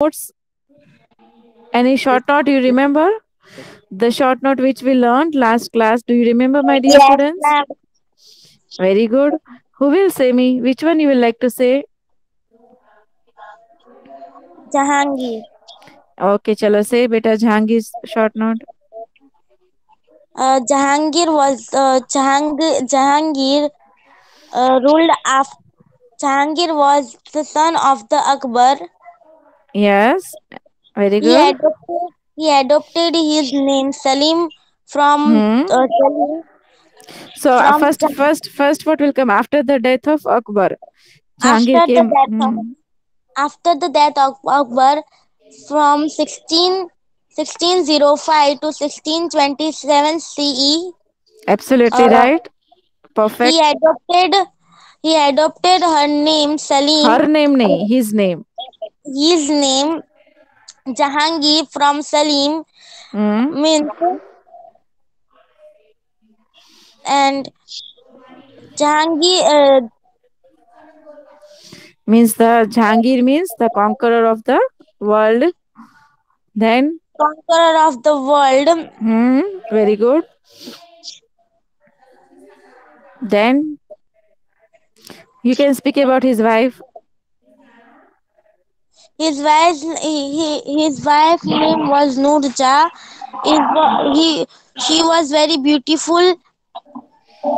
notes? Any short note you remember? The short note which we learned last class. Do you remember, my dear Yes, students? ma'am. Very good. Who will say me? Which one you will like to say? Jahangir. Okay, chalo say beta Jahangir's short note. Jahangir ruled after. Jahangir was the son of the Akbar. Yes, very He good. adopted he adopted his name Salim Hmm. Salim So from first, what will come after the death of Akbar? after Jahangir the came. death of Akbar from 1605 to 1627 CE. Absolutely Uh, right. he Perfect. adopted he adopted her name Her Salim, name, nahi, his name. his name Jahangir from Salim Hmm. means, and Jahangir Means the Jahangir means the conqueror of the world. Then, conqueror of the world. very good. Then you can speak about his wife. His wife's name was Nurja. She was very beautiful,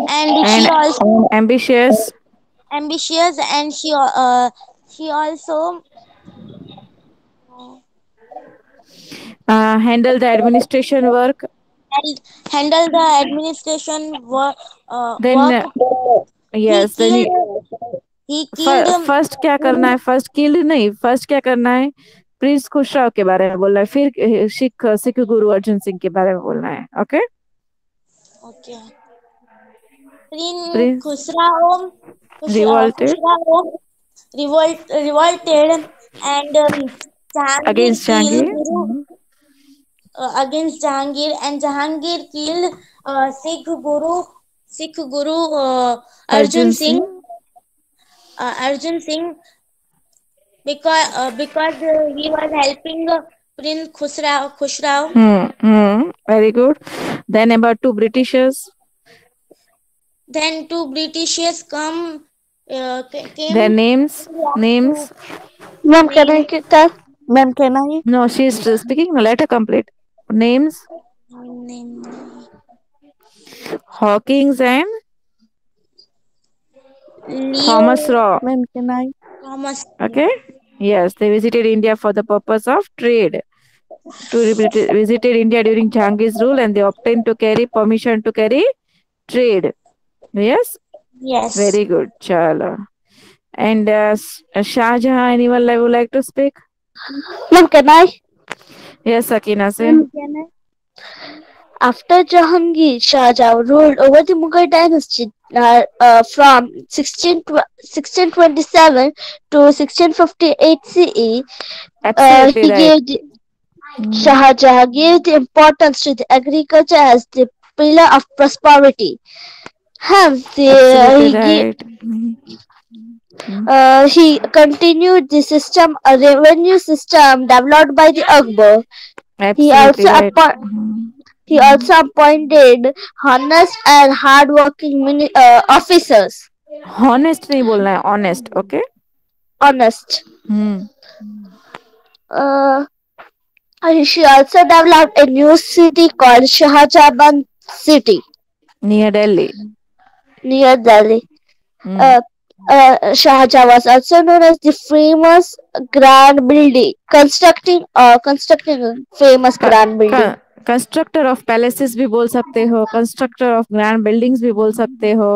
and she And also ambitious. ambitious, and she also Handle the administration work. handle the administration Then, work. He yes, then killed he killed first क्या करना है, first killed नहीं, first क्या करना है, Prince खुसराव के बारे में बोलना है, फिर सिख गुरु अर्जुन सिंह के बारे में बोलना है. Okay. okay. Prince prince revolted revolted, and Jahangir against killed Jahangir. against Jahangir, and Jahangir killed Sikh Guru Arjun Singh. Arjun Singh, because he was helping Prince Khusrao. Very good. Then about two Britishers. Then two Britishers Their came to names. Ma'am, can I name get that? Ma'am, can I? No, she's speaking. Let her complete. Names. name Hawkins and Thomas Leo Raw. Ma'am, can I? Thomas. Okay. Yes, they visited India for the purpose of trade. Visited India during Jahangir's rule, and they obtained to carry permission to carry trade. Yes, Yes. very good. Chala. And Shah Jahan, anyone would like to speak? Ma'am, can I? Yes, Sakina, say. Can I? After Jahangir, Shah Jahan ruled over the Mughal dynasty from 1627 to 1658 CE. Absolutely He right. gave Shah Jahan gave the importance to the agriculture as the pillar of prosperity. Hence, Absolutely right. he continued the system, a revenue system developed by the Akbar. He Absolutely also right. he also appointed honest and hardworking officers. Honest नहीं बोलना है, honest. Okay. Honest. Hmm. Uh, she also developed a new city called Shahjahan City Near Delhi. near Delhi. Hmm. Shah Jahan was also known as the famous Grand Building, constructing a famous Grand Building. Constructor of palaces भी बोल सकते हो, constructor of grand buildings भी बोल सकते हो,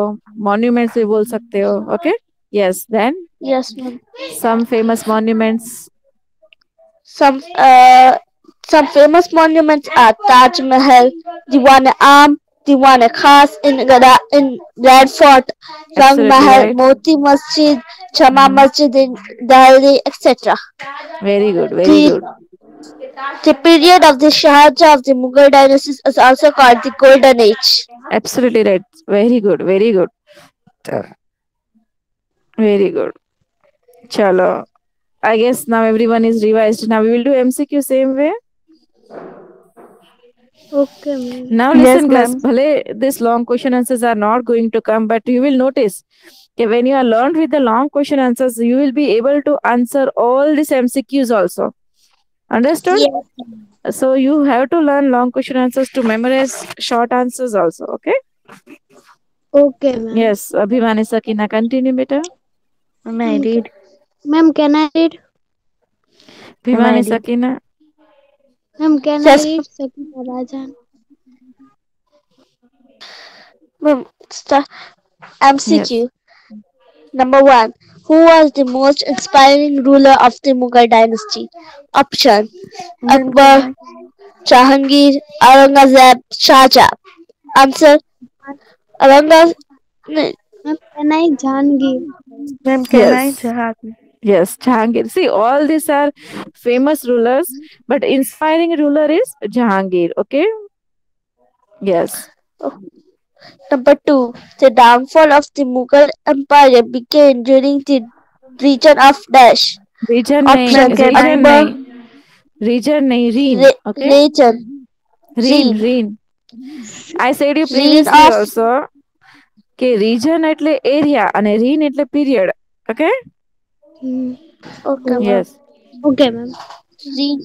monuments भी बोल सकते हो. Okay. Yes. Then Yes, ma'am. some famous monuments. Some uh, some famous monuments are Taj Mahal, Diwan-e-Am, Diwan-e-Khas in Red Fort, Rang Absolutely Mahal, right. Moti Masjid, Jama Masjid in Delhi, etc. Very good. Very The good. the period of the Shah Jahan of the Mughal dynasty is also called the Golden Age. Absolutely right. Very good. Very good. Very good. Chalo. I guess now everyone is revised. Now we will do MCQ same way. Okay, ma'am. Now Yes, listen, guys. ma'am. Bhale, this long question answers are not going to come, but you will notice that when you are learned with the long question answers, you will be able to answer all these MCQs also. Understood? Yes. So you have to learn long question answers to memorize short answers also. Okay? Okay, ma'am. Yes. Abhimani Sakina, continue, beta. Ma'am, I Okay. read. Ma'am, can I read? Ma'am, I Abhimani read. Sakina. Ma'am, can I Yes, read Sakina Rajan? ma'am. Yes. MCQ. Number 1. Who was the most inspiring ruler of the Mughal dynasty? Option: Ma'am, can Akbar, I? Jahangir, Aurangzeb, Shah Jahan. Answer: Aurangzeb. Ma'am, can I Jahangir? Ma'am, can I? Yes. Jihad. Yes. Jahangir. See, all these are famous rulers, but inspiring ruler is Jahangir. Okay? Yes. Number 2. The downfall of the Mughal Empire began during the region of Dash. Region Ma'am, nahi, Options: can I? region Akbar, nahi, region nahi, Reen. Okay? Region, Reen, Reen, Reen. I said you Reen previously of also કે region એટલે area અને Reen એટલે period. Okay? Hmm. okay, ma'am. Yes. Okay, ma'am. Reen.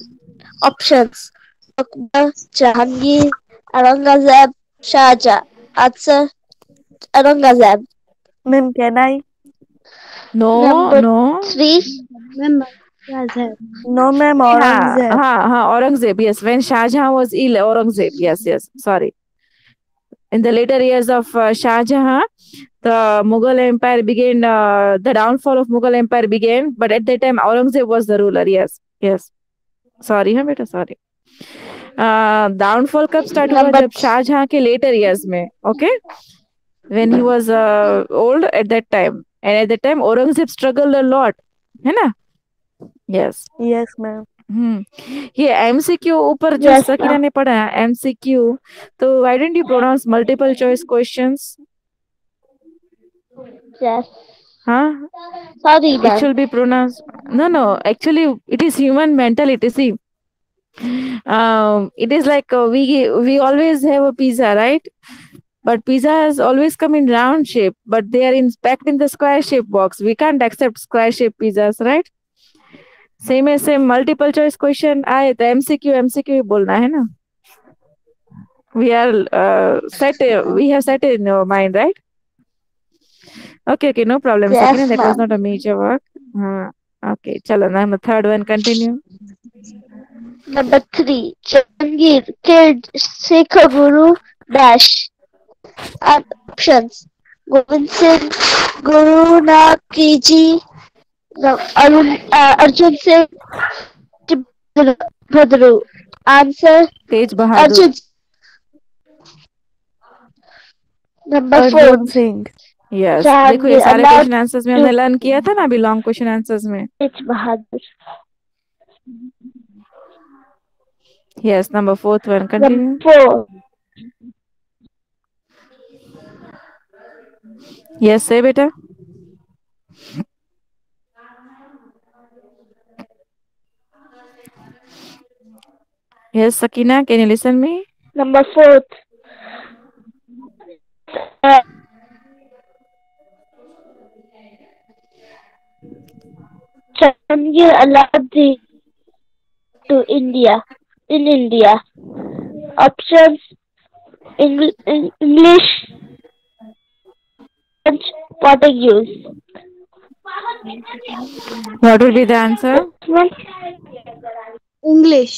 Options: Akbar, Jahangir, Aurangzeb, Shah Jahan. Answer: Aurangzeb. Ma'am, can I? No, Number no. 3. Ma'am, Razak. No, ma'am. Ha, Aurangzeb. ha, ha. Aurangzeb. Yes. When Shah Jahan was ill, Aurangzeb. Yes, yes. Sorry. In the later years of Shah Jahan, the Mughal Empire began, the downfall of Mughal Empire began. But at that time, Aurangzeb was the ruler. Yes, yes. Sorry, हाँ बेटा sorry. Downfall कब start हुआ Number जब शाहजहां के letter years में okay when he was old at that time and at that time Aurangzeb struggle a lot है ना yes Yes, ma'am. ये एमसीक्यू ऊपर जो yes, सकीना ma'am. ने पढ़ा एमसीक्यू तो why don't you pronounce multiple choice questions Yes. हाँ Sorry, it ma'am. should be pronounced no actually it is human mentality see it is like we always have a pizza right but pizza has always come in round shape but they are in packed in the square shape box we can't accept square shape pizzas right same as same multiple choice question आए तो MCQ ही बोलना है ना we are set we have set in your mind right okay no problem Sakina Yes, that was ma'am. not a major work okay chalo now the third one continue Number 3. Jahangir killed Sikh Guru Dash. Options: Govind Singh, Guru Nakiji, Arjun Singh, Bhadru. Answer: Tej Bahadur Arjun. Number 4. Arjun Singh. Yes देखो ये Jahangir सारे allowed question answers में to हमने learn किया था ना अभी long question answers में teach Bahadur. Yes number fourth one Number continue 4. Yes से बेटा yes Sakina can you listen me Number 4. Uh, Jahangir allowed the to India. In India. Options: English, French, Portuguese. What will be the answer English.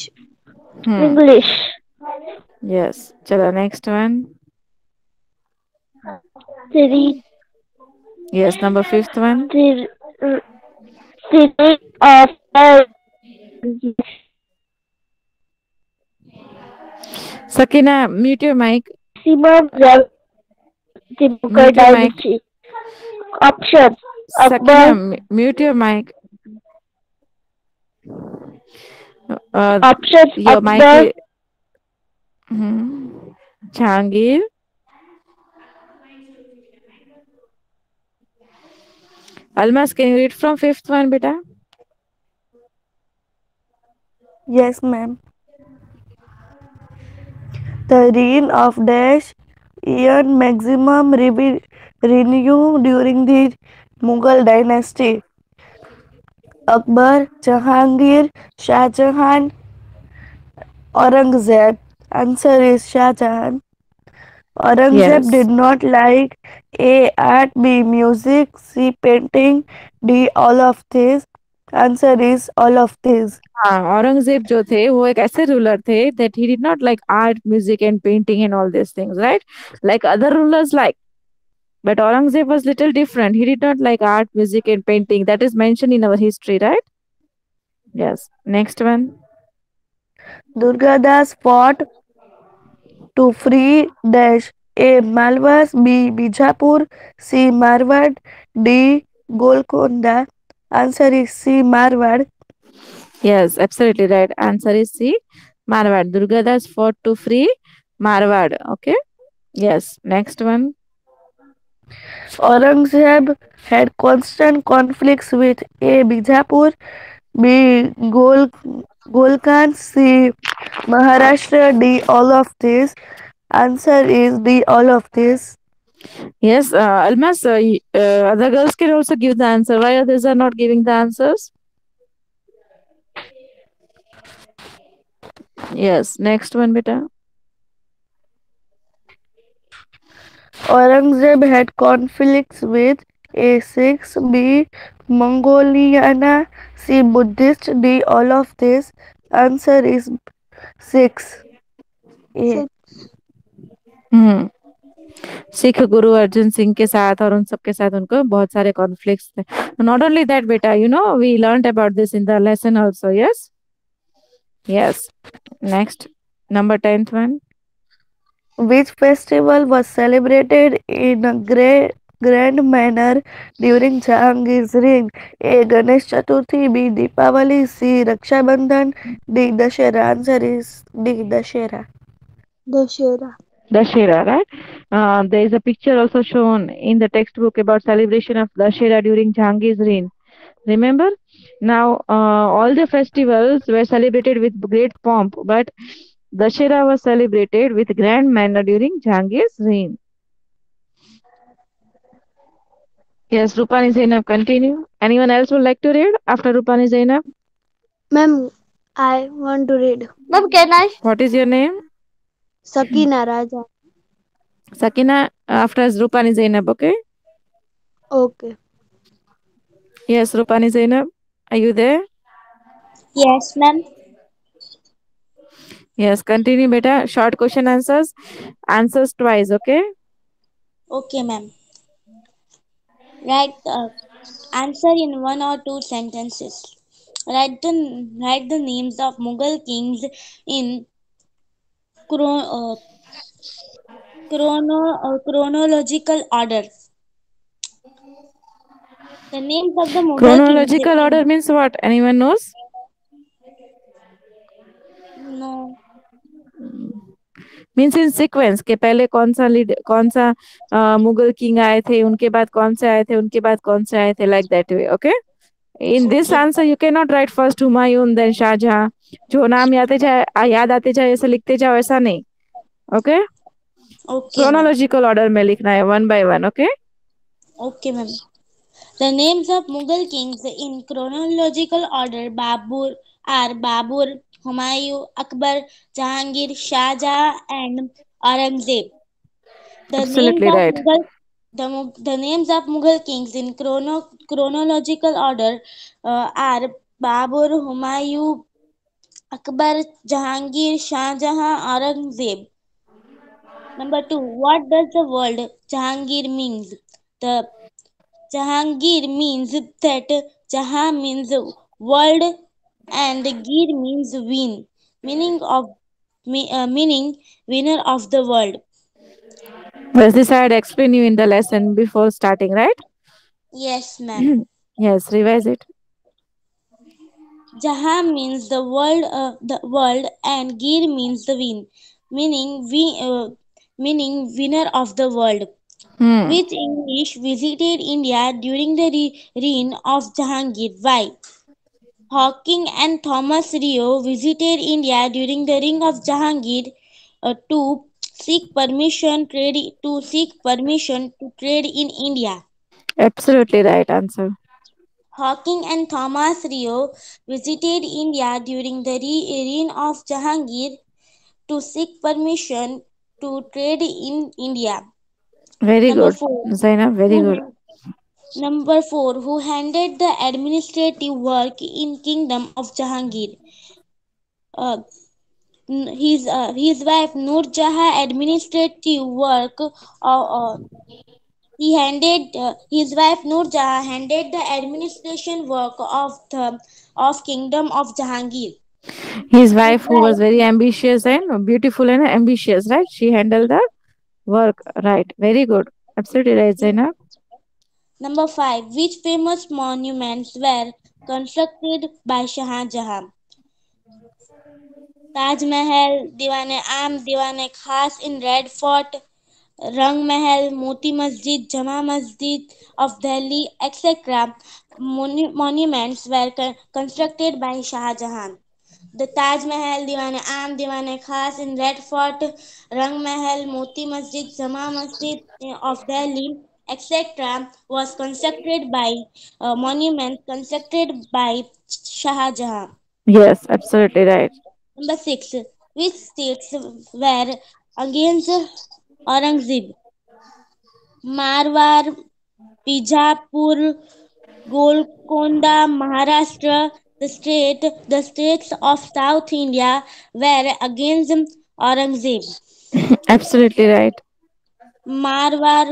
English. Yes चलो next one 3. Yes number fifth one The, the name of Sakina mute your mic maximum level the Mughal mute your mic dynasty. Options: Sakina Akbar. Mute your mic Options: your mic Akbar, Jahangir Almas, can you read from fifth one, beta? Yes, ma'am. The reign of Dash earned maximum revenue during the Mughal dynasty. Akbar, Jahangir, Shah Jahan, Aurangzeb. Answer is Shah Jahan. Aurangzeb Yes. did not like A. Art, B. Music, C. Painting, D. All of this. Answer is all of this. हाँ, औरंगजेब जो थे वो एक ऐसे ruler थे that he did not like art, music and painting and all these things, right? Like other rulers like. But Aurangzeb was little different. He did not like art, music and painting. That is mentioned in our history, right? Yes. Next one. Durgadas fought to free Dash. A. Malwas, B. Bijapur, C. Marwad, D. Golconda. Answer is C. Marwad. Yes, absolutely right. Answer is C. Marwad. Durgadas fought to free Marwad. Okay. Yes. Next one. Aurangzeb had constant conflicts with A. Bijapur, B. Golkan, C. Maharashtra, D. All of this. Answer is D. All of this. Yes, Almas, other girls can also give the answer. Why others are not giving the answers? Yes. Next one, beta. Aurangzeb had conflicts with A. Sikhs, B. Mongoliana, C. Buddhist, D. All of this. Answer is 6. A. हम्म सिख गुरु अर्जुन सिंह के साथ और उन सब के साथ उनको बहुत सारे कॉन्फ्लिक्ट्स थे. नॉट ओनली दैट बेटा, we learn about this in the lesson also. Yes. Yes. Next. Number 10th one. Which festival was celebrated in a grand manner during Jahangir's reign? A. Ganesh Chaturthi, B. Deepavali, C. Raksha Bandhan, D. Dashera. Answer is D. Dashera. Dashera. Dashera, right? There is a picture also shown in the textbook about celebration of Dashera during Jahangir's reign. Remember? Now, all the festivals were celebrated with great pomp, but Dashera was celebrated with grand manner during Jahangir's reign. Yes, Rupani Zainab, continue. Anyone else would like to read after Rupani Zainab? Ma'am, I want to read. Ma'am, can I? What is your name? Sakina Raja. Sakina, after Rupani Zainab, okay? Okay. Yes, Rupani Zainab, are you there? Yes, ma'am. Yes, continue, beta. Short question answers. Answers twice, okay? Okay, ma'am. Write answer in one or two sentences. Write the names of Mughal kings in chro- uh, chronological order. The names of the Mughal kings Chronological in order means what? Anyone knows? no means in sequence के पहले कौन सा Mughal king आए थे, उनके बाद कौन से आए थे, उनके बाद कौन से आए थे, like that way. Okay. In this okay answer you can not write first Humayun then Shah Jahan. जो नाम याद आते जाए ऐसे लिखते जाओ, ऐसा नहीं. Okay. okay ma'am chronological order में लिखना है, one by one. Okay. okay ma'am The names of Mughal kings in chronological order Babur, Humayun, Akbar, Jahangir, Shah Jahan, and Aurangzeb. The names absolutely of right. Mughal the names of Mughal kings in chronological order are Babur, Humayun, Akbar, Jahangir, Shah Jahan, Aurangzeb. Number two, what does the word Jahangir means? The Jahangir means that Jahan means world and Gir means win, meaning winner of the world. Well, this I had explained you in the lesson before starting, right? Yes, ma'am. Yes, revise it. Jahan means the world, and Gir means the win, meaning winner of the world. Hmm. Which English visited India during the reign of Jahangir? Why? Hawking and Thomas Rio visited India during the reign of Jahangir to seek permission to trade in India. Absolutely right answer. Hawking and Thomas Rio visited India during the reign of Jahangir to seek permission to trade in India. Very Number good, four, Zainab. Very who good. hand, Number four, who handed the administrative work in Kingdom of Jahangir. Uh, his wife Nur Jahan administrative work. His wife Nur Jahan handed the administration work of Kingdom of Jahangir. His His wife, who was wife. very ambitious and beautiful and ambitious, right? She handled the work, right? Very good. Absolutely right, Zainab. Number five, which famous monuments were constructed by Shah Jahan? Taj Mahal, Diwane Am, Diwane Khas in Red Fort, Rang Mahal, Moti Masjid, Jama Masjid of Delhi, etc. Monuments were constructed by Shah Jahan. The Taj Mahal, Diwane Am, Diwane Khas in Red Fort, Rang Mahal, Moti Masjid, Jama Masjid of Delhi, etc. was constructed by monuments constructed by Shah Jahan. Yes, absolutely right. Number six, which states were against Aurangzeb? Marwar, Bijapur, Golconda, Maharashtra. The states of South India were against Aurangzeb. Absolutely right. Marwar,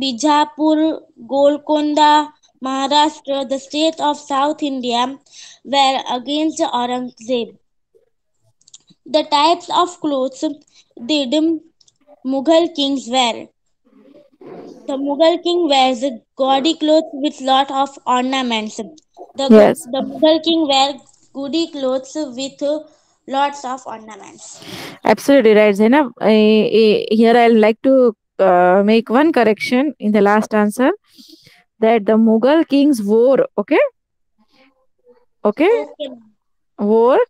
Bijapur, Golconda, Maharashtra. The states of South India were against Aurangzeb. The types of clothes did Mughal kings wear? The Mughal king wears gaudy clothes with lot of ornaments. Yes, The Mughal king wear gaudy clothes with lots of ornaments. absolutely right, Zainab. Here I'd like to make one correction in the last answer that the Mughal kings wore, okay, Okay. wore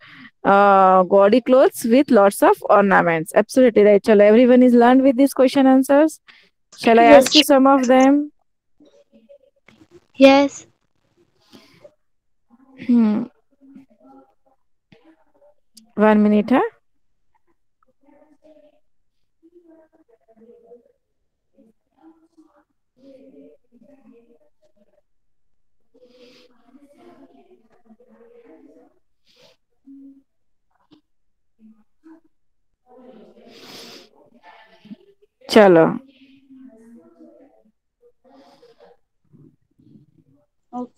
gaudy clothes with lots of ornaments. Absolutely right. Chalo, everyone is learned with these question answers. Shall I Yes. ask you some of them? Yes. Hmm. 1 minute, huh? Chalo. Okay.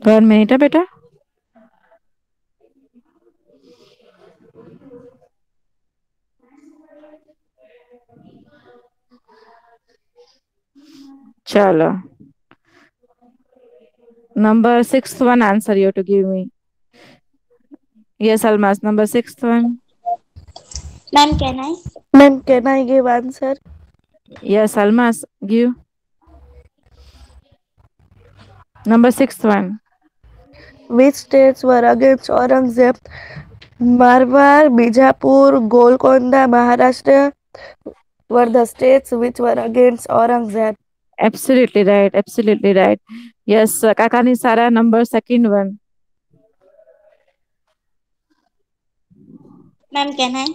1 minute, huh, beta. Chalo. Number sixth one answer you have to give me. Yes, Almas. Number sixth one. Ma'am, can I? Ma'am, can I give answer? Yes, Almas. Give. Number sixth one. Which states were against Aurangzeb? Marwar, Bijapur, Golconda, Maharashtra were the states which were against Aurangzeb. Absolutely right. Absolutely right. Yes, Kakani Sara. Number second one. Ma'am, can I?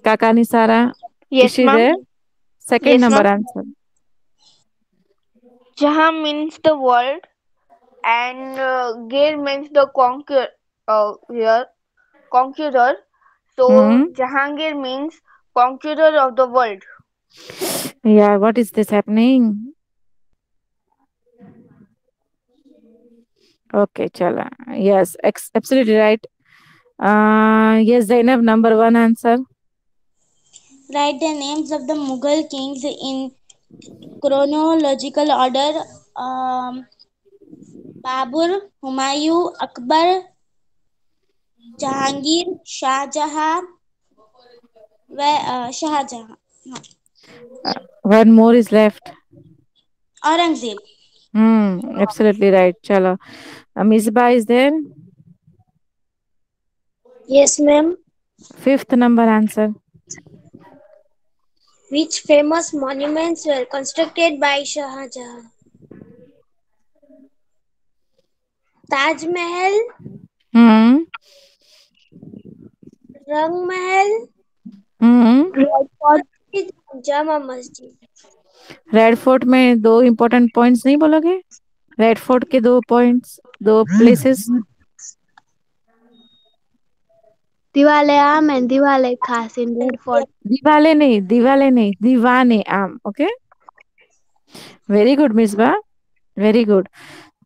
Kakani Sara. Is Yes, she ma'am. there? Second Yes, number ma'am. answer. Jahan means the world, and Gir means the here, conqueror. So Hmm. Jahangir means conqueror of the world. Yeah. What is this happening? Okay, chala. Yes, absolutely right. Yes, Zainab, number one answer. Write the names of the Mughal kings in chronological order. Um, Babur, Humayun, Akbar, Jahangir, Shah Jahan, Shahjahan. No. One more is left. Aurangzeb. Absolutely right. Chalo. Misbah is there. Yes, ma'am. Fifth number answer. Which famous monuments were constructed by Shah Jahan? Taj Mahal, Hmm. Rang Mahal, Hmm. Red Fort, Jama Masjid. Red fort में दो important points नहीं बोलोगे? Red fort के दो points, दो places. Diwale Am and Diwale Khas in Red Fort. दिवाले नहीं, दिवाले नहीं, दीवाने आम. Okay, very good Misbah, very good.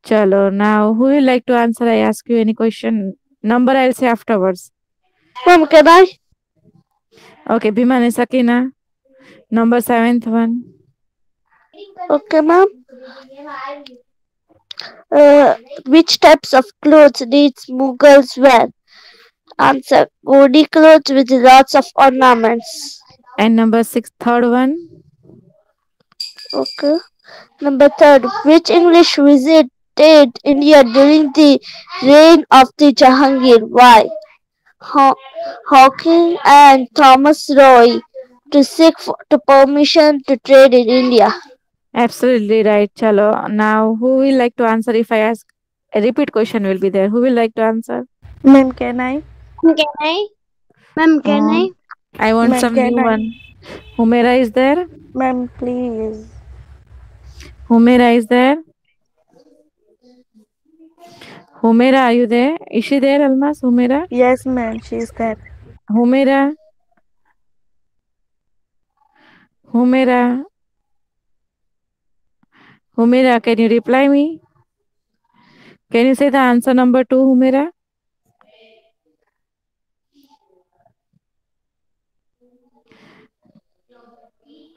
चलो, now who will like to answer? I ask you any question. Number I'll say afterwards. Ma'am, can I? Okay, Bhimane Sakina. Number seventh one. Okay, ma'am. Which types of clothes did Mughals wear? Answer: gaudy clothes with lots of ornaments. And number six, third one. Okay. Number third, which English visited India during the reign of the Jahangir? Why? Hawking and Thomas Roy to seek to permission to trade in India. Absolutely right. Chalo. Now, who will like to answer if I ask? A repeat question will be there. Who will like to answer? Ma'am, can I? Can I? Ma'am, can I? I want Ma'am, some can new I? one. Humera is there? Ma'am, please. Humera is there? Humera, are you there? Is she there, Almas? Humera? Yes, ma'am, she's there. Humera? Humera? Humera, can you reply me? Can you say the answer number 2, Humera?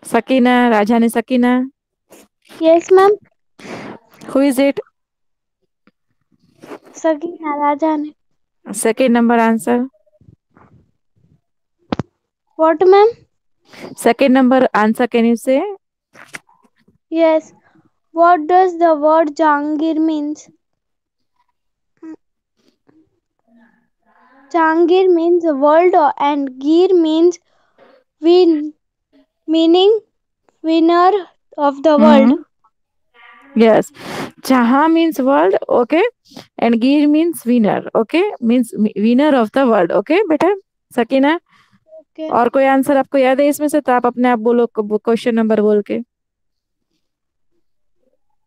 Sakina, Rajani Sakina. Yes, ma'am. Who is it? Sakina Rajani. Second number answer. What, ma'am? Second number answer, can you say? Yes. What does the word Jangir means? Jangir means world and Gir means win, meaning winner of the world. Yes. Jaha means world, okay? And Gir means winner, okay? Means winner of the world, okay, बेटा? Sakina, Okay. और कोई answer आपको याद है इसमें से? तो आप अपने आप बोलो क्वेश्चन नंबर बोल के.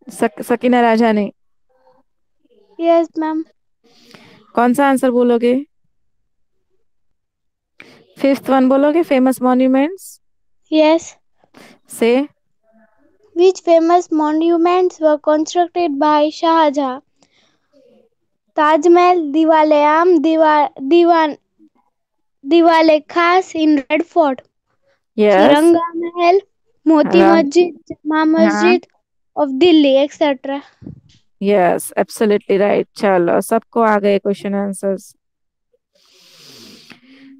सकीना राजा ने Yes, ma'am. कौन सा आंसर बोलोगे? फिफ्थ वन बोलोगे, फेमस मॉन्यूमेंट्स Yes. से. Which famous monuments were constructed by Shah Jahan? Taj Mahal, Diwale Am, Diwale Khas in Red Fort, Yes. Tiranga Mahal, Moti हाँ. Masjid, Jama Masjid of Delhi, etc. Yes, absolutely right. चलो, सबको आ गए question answers.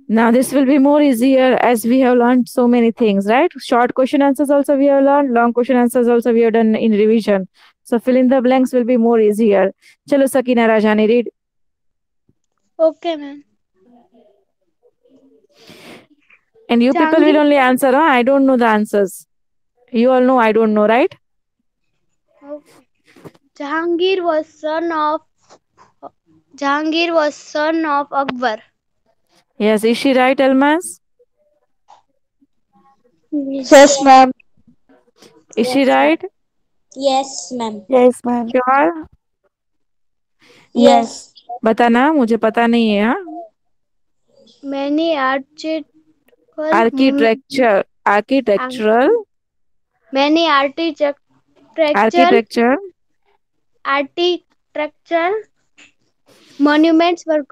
Now this will be more easier as we have learned so many things, right? Short question answers also we have learned, long question answers also we have done in revision. So fill in the blanks will be more easier. Chalo Sakina Rajani, read. Okay, ma'am. And you people will only answer, huh? I don't know the answers. You all know I don't know, right? Okay. Jahangir was son of Akbar. Yes, is she right, Almas? Yes, ma'am. Is she right? Yes, ma'am. Yes, ma'am. Sure. Yes. बताना, मुझे पता नहीं है. हाँ? Many Architectural many architecture architectural monuments were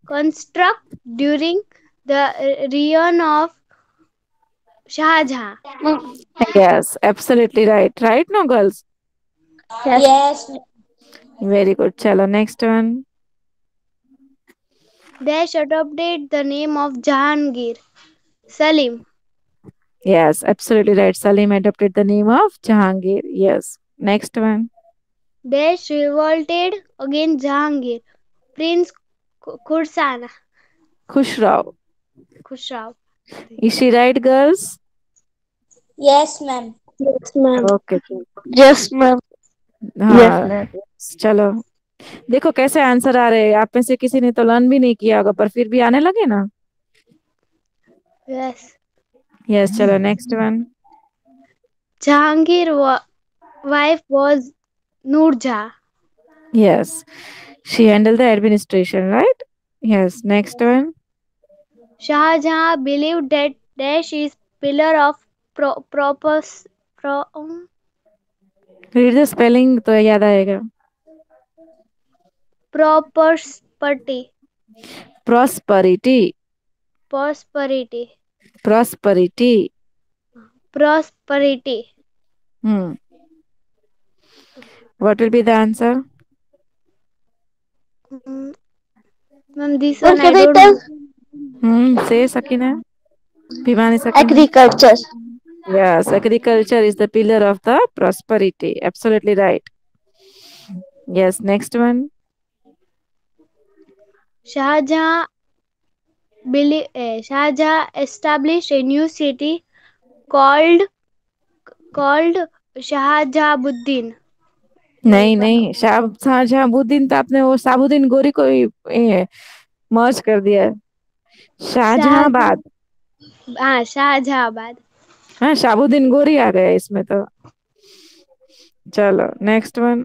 constructed during the reign of Shah Jahan. Yes, absolutely right. Right, no, girls? Yes. Very good. Chalo, next one. Dash adopted the name of Jahangir. Salim. Yes, absolutely right. Salim adopted the name of Jahangir. Yes. Next one. Dash revolted against Jahangir. Prince Kursana. Khusrau. Khusrau. Is she right, girls? Yes, ma'am. Yes, ma'am. Okay. Yes, ma'am. Yes, हाँ, ma'am. चलो देखो कैसे answer आ रहे हैं। आप में से किसी ने तो लर्न भी नहीं किया होगा पर फिर भी आने लगे ना। Yes. यस, चलो next one. Jahangir wife was Nurja. Yes, she handled the administration, right? Yes, next one. Shah Jahan believed that Dash is pillar of propos, Read the spelling तो याद आएगा। prosperity. Prosperity, Prosperity. prosperity. Prosperity. Hmm. What will be the answer? Mm, Ma'am, this What one I can I don't tell? know. Say Sakina. Bhimani Sakina. Agriculture. Yes, agriculture is the pillar of the prosperity. Absolutely right. Yes, next one. Shah Jahan Shah Jahan established a new city called Shahjabuddin. नहीं नहीं, शाहजहाबुद्दीन तो आपने वो साबुद्दीन गोरी को ही मर्ज कर दिया है। शाहजहांबाद। हाँ, शाहजहाबाद. हाँ, शाहबुद्दीन गोरी आ गया इसमें तो। चलो next one.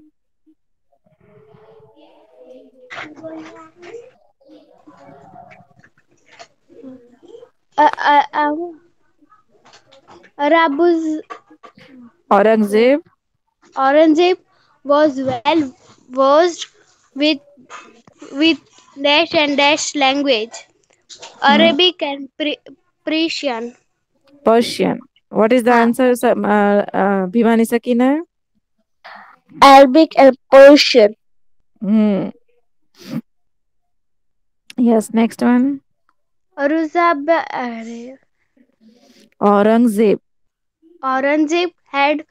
Arabuz Aurangzeb. Aurangzeb was well versed with with dash and dash language, Arabic and Persian. Persian. What is the हाँ, answer Bhiwani Sakina? Arabic and Persian. Hmm. Yes, next one. Aurangzeb Aurangzeb. Aurangzeb had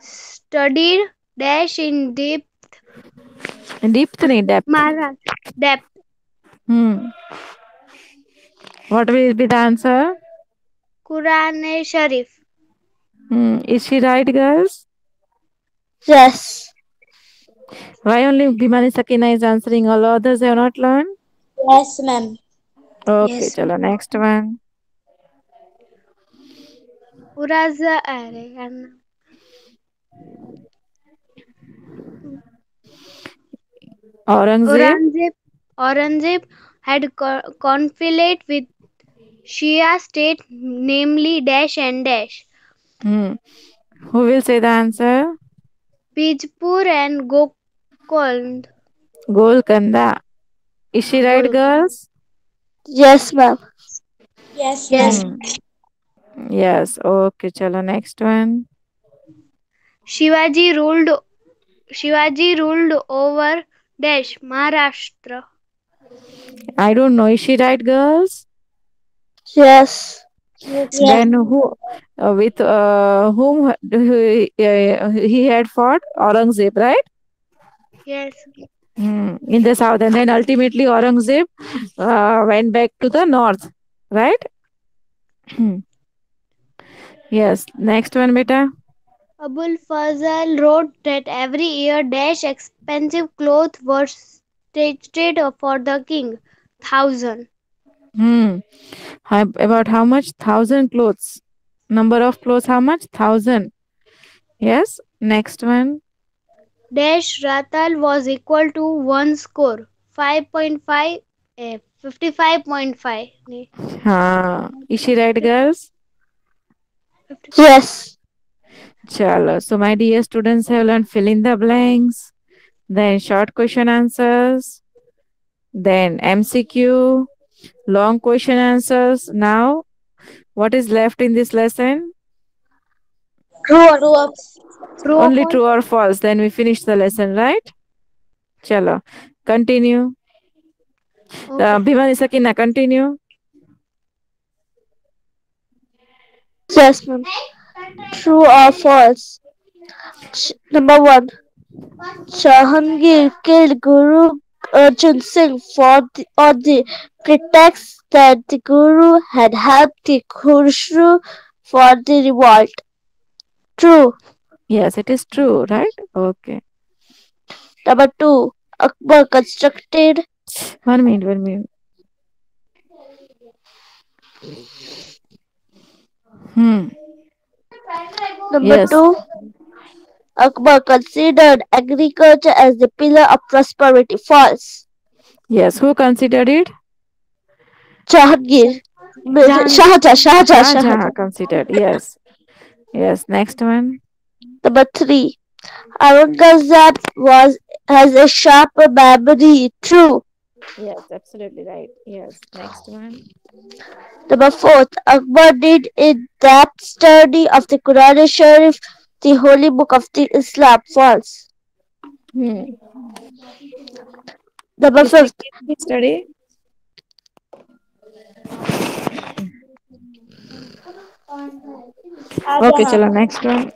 studied dash in deep नहीं, depth. Maharashtra depth. Hmm. What will be the answer? Quran e Sharif. Is she right girls? Yes. Why only Bhimani Sakina is answering? All others have not learned? Yes, ma'am. Okay, Yes. chalo next one. Uraza Aurangzeb. Aurangzeb had conflict with Shia state, namely dash and dash, Hmm. Who will say the answer? Bijpur and Golkand. Golkanda. Is she right, girls? Yes, ma'am. Yes, Yes. ma'am. Yes. Okay, chalo next one. Shivaji ruled over dash Maharashtra. I don't know. Is she right, girls? Yes. Yes. Then who, with whom he had fought? Aurangzeb, right? Yes. In the south, and then ultimately Aurangzeb went back to the north, right? Yes. Next one, beta. Abul Fazl wrote that every year dash expensive clothes were staged for the king. 1,000. About how much? 1,000 clothes. Number of clothes, how much? 1,000. Yes. Next one. Dash Ratal was equal to 1 score. 5.5. 55.5. Is she right, girls? Yes. Chalo. So, my dear students have learned fill in the blanks, then short question answers, then MCQ, long question answers. Now, what is left in this lesson? True up. Only true or false. Then we finish the lesson, right? Chalo. Continue. Okay. Bhivan Isakina, continue. Yes, ma'am. True or false? Number one. Jahangir killed Guru Arjan Singh on the pretext that the Guru had helped the Khusru for the revolt. True. Yes, it is true, right? Okay. Number two. Akbar constructed. 1 minute, 1 minute. Hmm. Number Yes. two. Akbar considered agriculture as the pillar of prosperity. False. Yes. Who considered it? Jahangir. Jahangir. Shah Shahjahan. Jahan considered. Yes. Yes. Next one. Number three. Aurangzeb has a sharp memory. True. Yes, absolutely right. Yes. Next one. Number four. Akbar did in-depth study of the Quran Sharif, the holy book of the Islam. False. Hmm. Number किसने fifth. किया study? Okay, Shahjahan. चलो next one.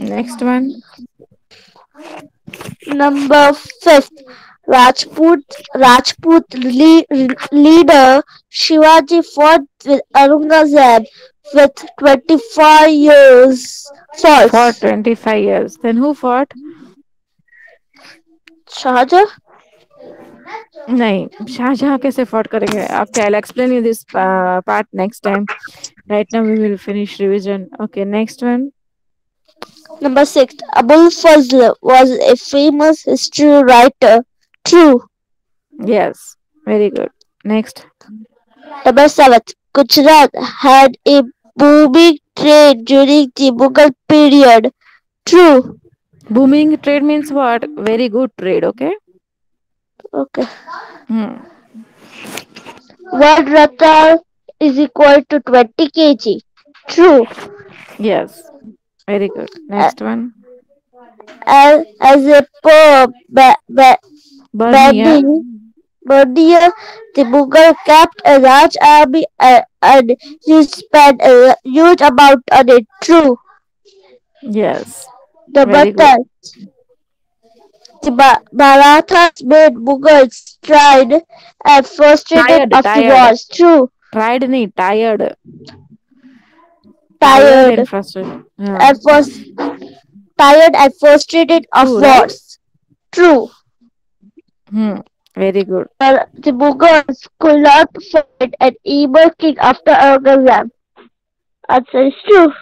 Next one. Number fifth. Rajput leader Shivaji fought with Aurangzeb with 25 years. For False. 25 years. Then who fought? Shahjahan. नहीं शाहजहां कैसे fought करेंगे? Okay, I'll explain you this part next time. Right now we will finish revision. Okay, next one. Number six. Abul Fazl was a famous history writer. True. Yes, very good. Next. Number seven. Gujarat had a booming trade during the Mughal period. True. Booming trade means what? Very good trade, okay? Okay. Hmm. 1 rata is equal to 20 kg. True. Yes, very good. A- Next one. as a poor Burnia. Bardia, the Mughal kept a large army and he spent a huge amount on it. True. Yes, Number very good. 10. The Marathas made Mughals tried and frustrated Tired, of the tired. wars. True. Tried nahi, tired. Tired Tired and frustrated. Yeah. and was tired and frustrated of True, right? wars. True. Hmm. Very good. The Mughals could not fight an evil king after Aurangzeb. Answer is true.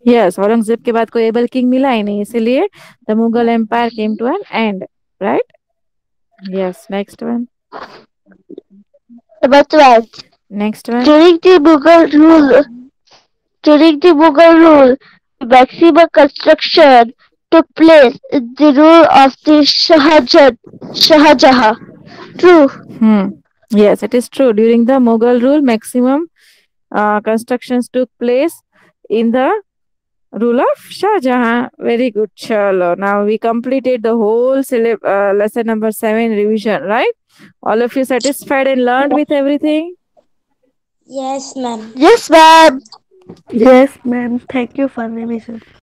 Yes, Aurangzeb के बाद कोई able king मिला ही नहीं, इसीलिए the Mughal Empire came to an end, right? Yes, next one. Number 12. Next one. During the Mughal rule, the maximum construction took place in the rule of the Shahjahan. True. Yes, it is true. During the Mughal rule, maximum constructions took place in the rule of Shah Jahan. Very good. Chalo. Now we completed the whole lesson number 7 revision, right? All of you satisfied and learned with everything? Yes, ma'am. Yes, ma'am. Yes, ma'am. Thank you for revision.